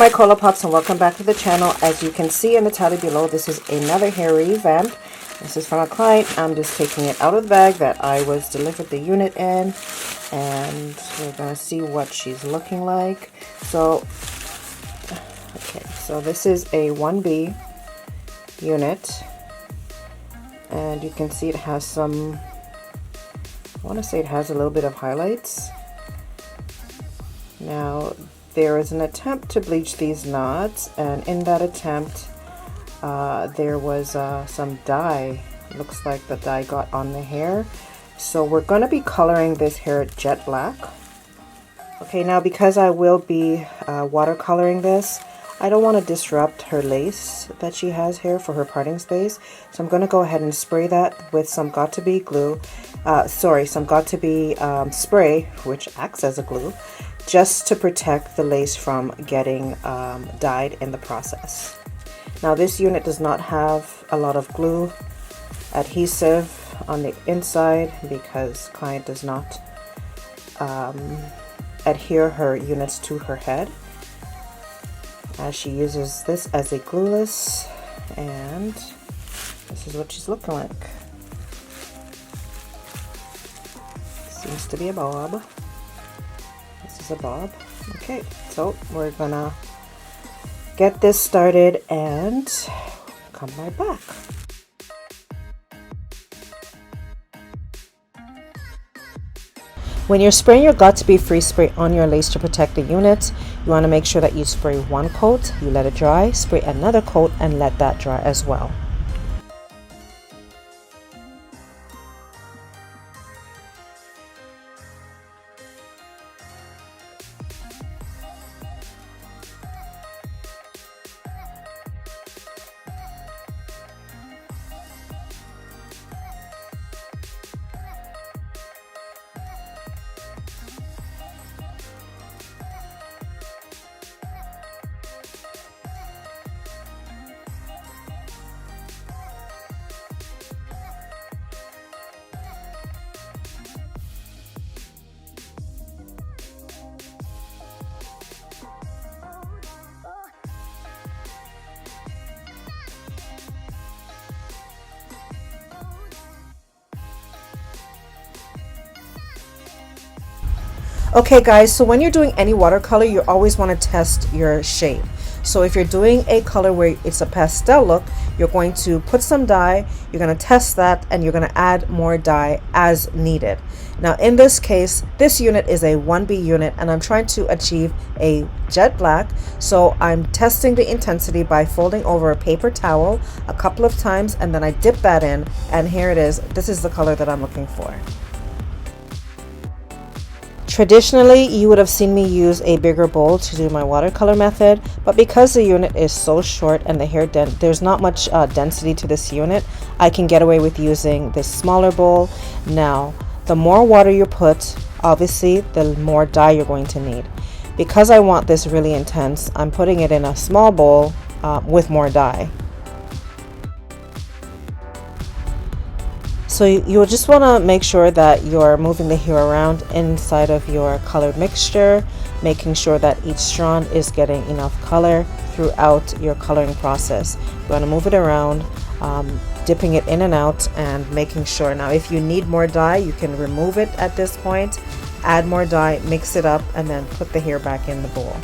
my color pops, and welcome back to the channel. As you can see in the title below, this is another hair revamp. This is from a client. I'm just taking it out of the bag that I was delivered the unit in, and we're gonna see what she's looking like. So okay, so this is a 1B unit, and you can see it has some, I want to say it has a little bit of highlights. Now there is an attempt to bleach these knots, and in that attempt there was some dye. Looks like the dye got on the hair. So we're going to be coloring this hair jet black. Okay, now because I will be watercoloring this, I don't want to disrupt her lace that she has here for her parting space. So I'm going to go ahead and spray that with some Got2b glue. Some Got2b spray, which acts as a glue, just to protect the lace from getting dyed in the process. Now this unit does not have a lot of glue adhesive on the inside because client does not adhere her units to her head, as she uses this as a glueless, and this is what she's looking like. Seems to be a bob. This is a bob. Okay, so we're gonna get this started and come right back. When you're spraying your Got2b free spray on your lace to protect the unit, you want to make sure that you spray one coat, you let it dry, spray another coat, and let that dry as well. Okay guys, so when you're doing any watercolor, you always want to test your shade. So if you're doing a color where it's a pastel look, you're going to put some dye, you're going to test that, and you're going to add more dye as needed. Now in this case, this unit is a 1B unit, and I'm trying to achieve a jet black, so I'm testing the intensity by folding over a paper towel a couple of times, and then I dip that in, and here it is. This is the color that I'm looking for. Traditionally, you would have seen me use a bigger bowl to do my watercolor method, but because the unit is so short and the hair there's not much density to this unit, I can get away with using this smaller bowl. Now, the more water you put, obviously, the more dye you're going to need. Because I want this really intense, I'm putting it in a small bowl with more dye. So you'll just want to make sure that you're moving the hair around inside of your colored mixture, making sure that each strand is getting enough color throughout your coloring process. You want to move it around, dipping it in and out, and making sure. Now if you need more dye, you can remove it at this point, add more dye, mix it up, and then put the hair back in the bowl.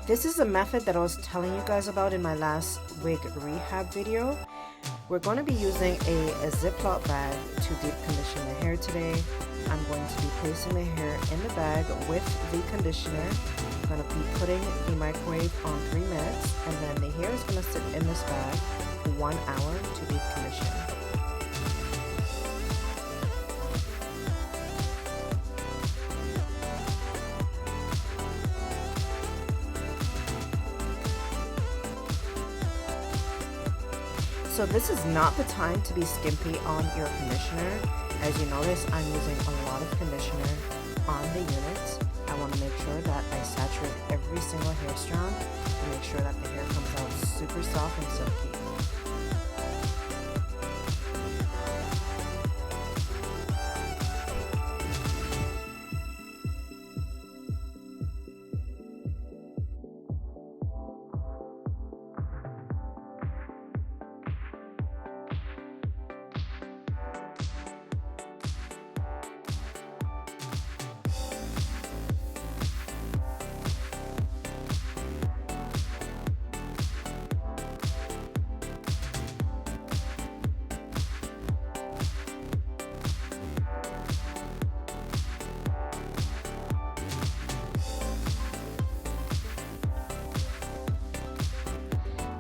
This is the method that I was telling you guys about in my last wig rehab video. We're going to be using a Ziploc bag to deep condition the hair today. I'm going to be placing the hair in the bag with the conditioner. I'm going to be putting the microwave on 3 minutes, and then the hair is going to sit in this bag for 1 hour to deep condition. So this is not the time to be skimpy on your conditioner. As you notice, I'm using a lot of conditioner on the unit. I want to make sure that I saturate every single hair strand to make sure that the hair comes out super soft and silky.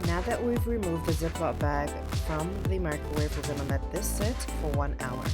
Now that we've removed the Ziploc bag from the microwave, we're going to let this sit for 1 hour.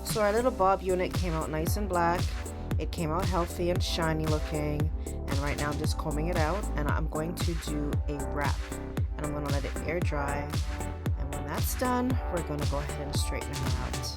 So our little bob unit came out nice and black. It came out healthy and shiny looking. And right now I'm just combing it out, and I'm going to do a wrap. And I'm going to let it air dry. And when that's done, we're going to go ahead and straighten her out.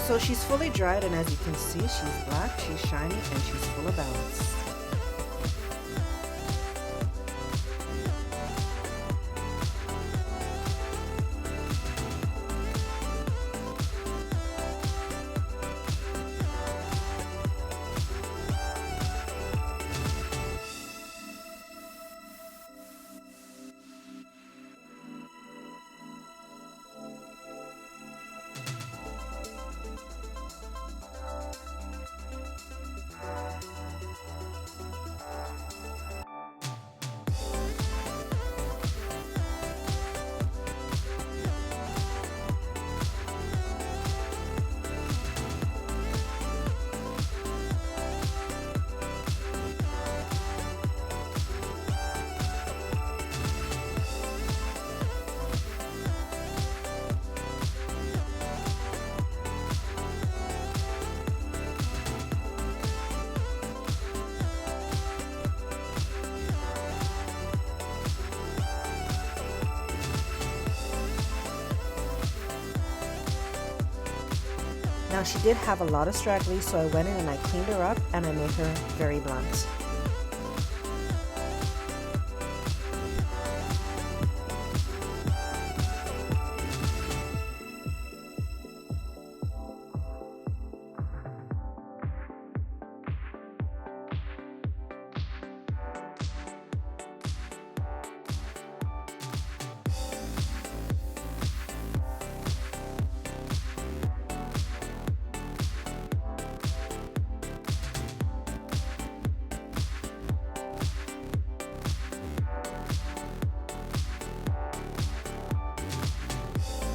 So she's fully dried, and as you can see, she's black, she's shiny, and she's full of bounce. Now she did have a lot of straggly, so I went in and I cleaned her up and I made her very blunt.